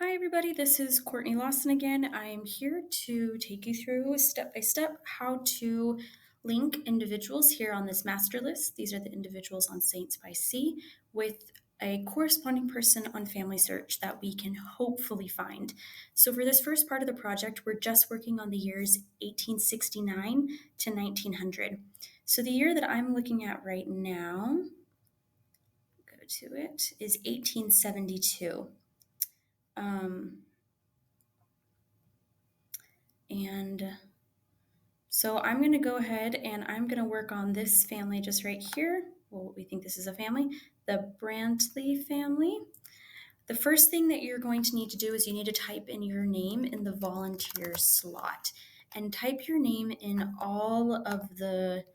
Hi, everybody. This is Courtney Lawson again. I'm here to take you through step by step how to link individuals here on this master list. These are the individuals on Saints by Sea with a corresponding person on Family Search that we can hopefully find. So, for this first part of the project, we're just working on the years 1869 to 1900. So, the year that I'm looking at right now, go to it, is 1872. Um, And so I'm going to go ahead and I'm going to work on this family just right here. Well, we think this is a family, the Brantley family. The first thing that you're going to need to do is you need to type in your name in the volunteer slot and type your name in all of the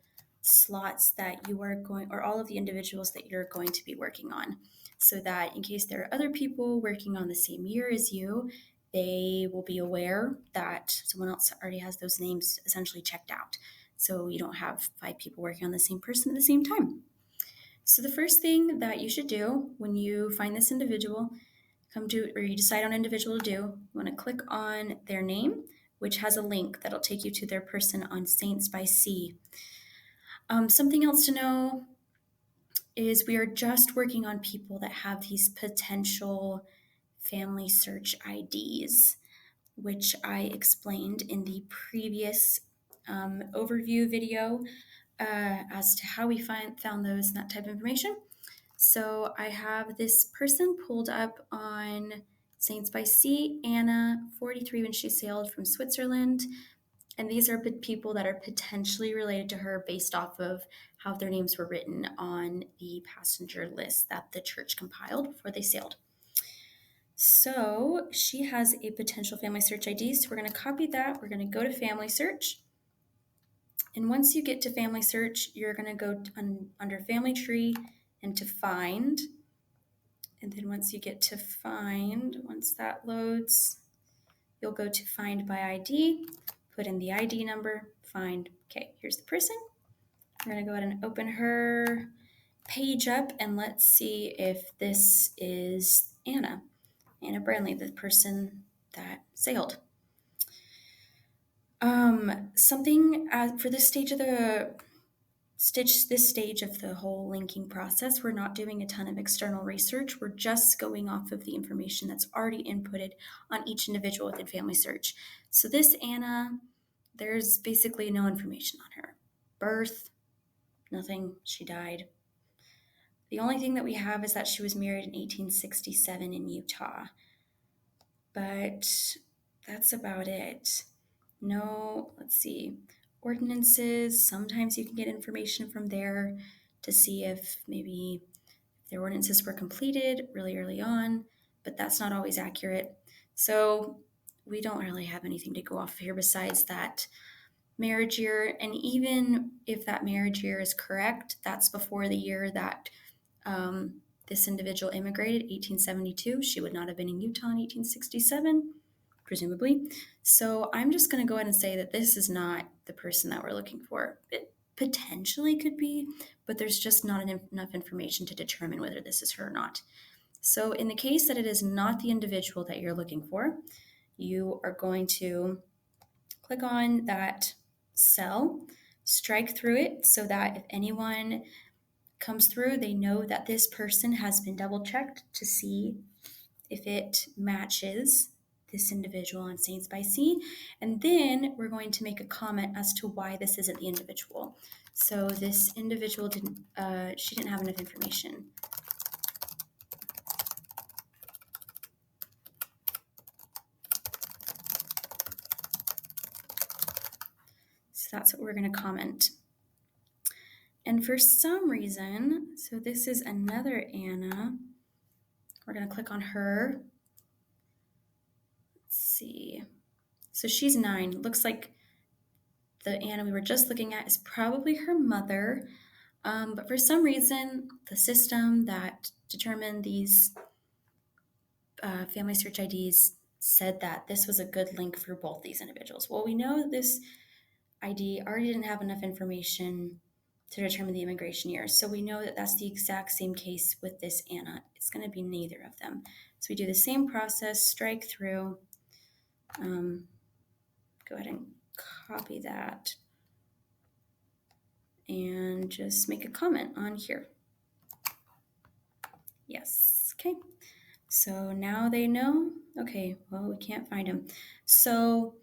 slots that you are going, or all of the individuals that you're going to be working on, so that in case there are other people working on the same year as you, they will be aware that someone else already has those names essentially checked out. So you don't have five people working on the same person at the same time. So the first thing that you should do when you find this individual, come to, or you decide on an individual to do, you want to click on their name, which has a link that'll take you to their person on Saints by Sea. Something else to know is we are just working on people that have these potential family search IDs, which I explained in the previous overview video as to how we found those and that type of information. So I have this person pulled up on Saints by Sea, Anna, 43, when she sailed from Switzerland. And these are people that are potentially related to her based off of how their names were written on the passenger list that the church compiled before they sailed. So she has a potential family search ID. So we're going to copy that. We're going to go to family search. And once you get to family search, you're going to go under family tree and to find. And then once you get to find, once that loads, you'll go to find by ID, put in the ID number, find. Okay, here's the person. We're going to go ahead and open her page up and let's see if this is Anna Brantley, the person that sailed. Something for this stage of the whole linking process, we're not doing a ton of external research. We're just going off of the information that's already inputted on each individual within Family Search. So this Anna, there's basically no information on her. Birth, nothing. She died. The only thing that we have is that she was married in 1867 in Utah. But that's about it. No, let's see. Ordinances, sometimes you can get information from there to see if maybe their ordinances were completed really early on, but that's not always accurate. So we don't really have anything to go off of here besides that marriage year. And even if that marriage year is correct, that's before the year that this individual immigrated, 1872. She would not have been in Utah in 1867, presumably. So I'm just going to go ahead and say that this is not the person that we're looking for. It potentially could be, but there's just not enough information to determine whether this is her or not. So in the case that it is not the individual that you're looking for, you are going to click on that cell, strike through it so that if anyone comes through, they know that this person has been double checked to see if it matches this individual on Saints by Sea. And then we're going to make a comment as to why this isn't the individual. So this individual she didn't have enough information. So that's what we're going to comment. And for some reason, so this is another Anna. We're going to click on her. Let's see. So she's 9. Looks like the Anna we were just looking at is probably her mother. But for some reason, the system that determined these family search IDs said that this was a good link for both these individuals. Well, we know that this ID already didn't have enough information to determine the immigration year. So we know that that's the exact same case with this Anna. It's going to be neither of them. So we do the same process, strike through, go ahead and copy that, and just make a comment on here. Yes, okay. So now they know, okay, well, we can't find him. So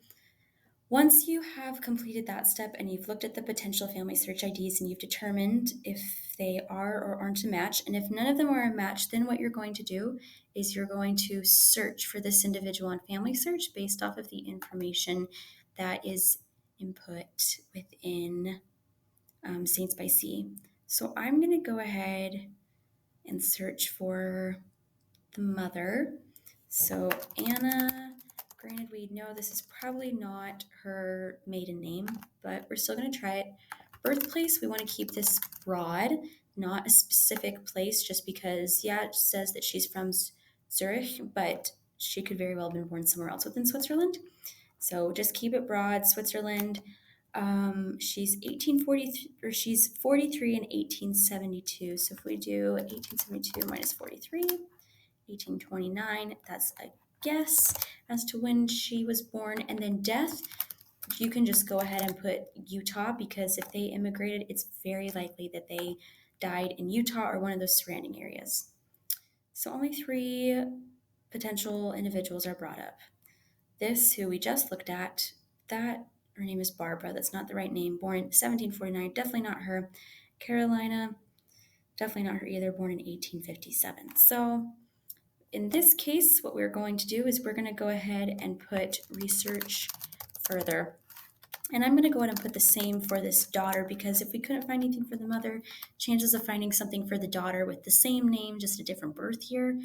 once you have completed that step and you've looked at the potential family search IDs and you've determined if they are or aren't a match, and if none of them are a match, then what you're going to do is you're going to search for this individual on Family Search based off of the information that is input within Saints by Sea. So I'm going to go ahead and search for the mother. So Anna, granted, we know this is probably not her maiden name, but we're still going to try it. Birthplace, we want to keep this broad, not a specific place, just because, yeah, it says that she's from Zurich, but she could very well have been born somewhere else within Switzerland. So just keep it broad, Switzerland. She's 1843, or she's 43 in 1872. So if we do 1872 minus 43, 1829, that's a guess as to when she was born. And then death, you can just go ahead and put Utah, because if they immigrated, it's very likely that they died in Utah or one of those surrounding areas. So only 3 potential individuals are brought up. This, who we just looked at, that her name is Barbara. That's not the right name. Born in 1749, definitely not her. Carolina, definitely not her either. Born in 1857. So in this case, what we're going to do is we're going to go ahead and put research further. And I'm going to go ahead and put the same for this daughter, because if we couldn't find anything for the mother, chances of finding something for the daughter with the same name, just a different birth year,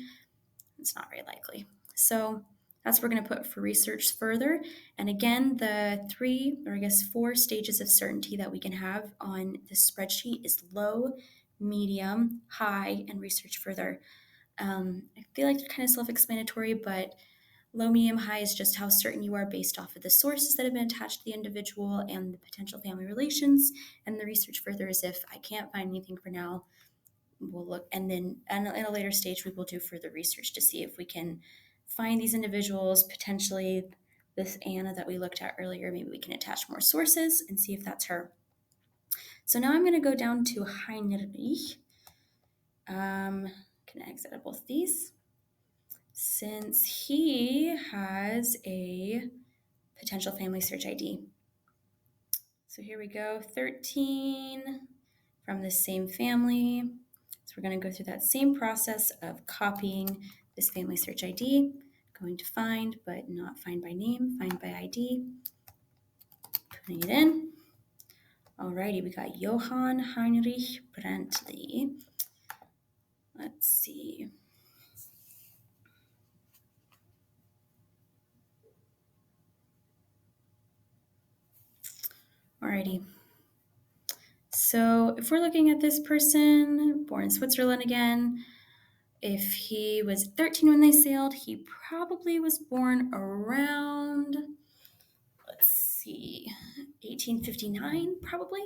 it's not very likely. So that's what we're going to put for research further. And again, the 3, or I guess 4 stages of certainty that we can have on this spreadsheet is low, medium, high, and research further. I feel like they're kind of self-explanatory, but low, medium, high is just how certain you are based off of the sources that have been attached to the individual and the potential family relations. And the research further is if I can't find anything for now, we'll look, and then in a later stage, we will do further research to see if we can find these individuals, potentially this Anna that we looked at earlier. Maybe we can attach more sources and see if that's her. So now I'm going to go down to Heinrich. Can I exit both of these? Since he has a potential family search ID. So here we go, 13 from the same family. So we're going to go through that same process of copying this family search ID, going to find, but not find by name, find by ID, putting it in. Alrighty, we got Johann Heinrich Brantley. Let's see. Alrighty. So if we're looking at this person, born in Switzerland again, if he was 13 when they sailed, he probably was born around, let's see, 1859, probably.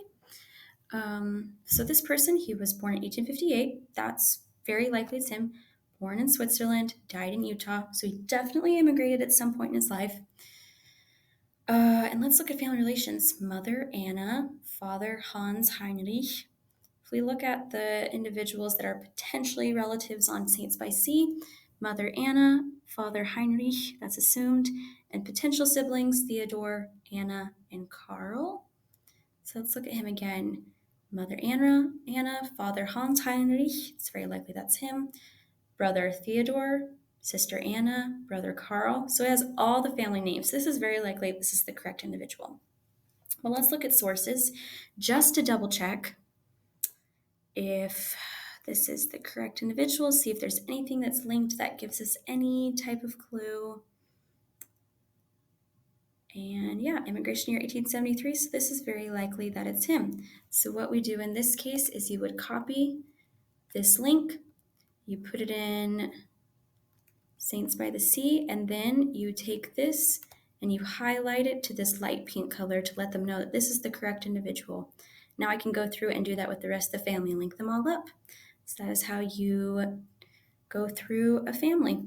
So this person, he was born in 1858. That's very likely it's him. Born in Switzerland, died in Utah. So he definitely immigrated at some point in his life. And let's look at family relations. Mother Anna, father Hans Heinrich. If we look at the individuals that are potentially relatives on Saints by Sea, Mother Anna, Father Heinrich, that's assumed, and potential siblings Theodore, Anna, and Karl. So let's look at him again. Mother Anna, Father Hans Heinrich, it's very likely that's him, brother Theodore, sister Anna, brother Karl. So it has all the family names. This is very likely this is the correct individual. Well, let's look at sources just to double check if this is the correct individual, see if there's anything that's linked that gives us any type of clue. And yeah, immigration year 1873, so this is very likely that it's him. So what we do in this case is you would copy this link, you put it in Saints by the Sea, and then you take this and you highlight it to this light pink color to let them know that this is the correct individual. Now I can go through and do that with the rest of the family, link them all up. So that is how you go through a family.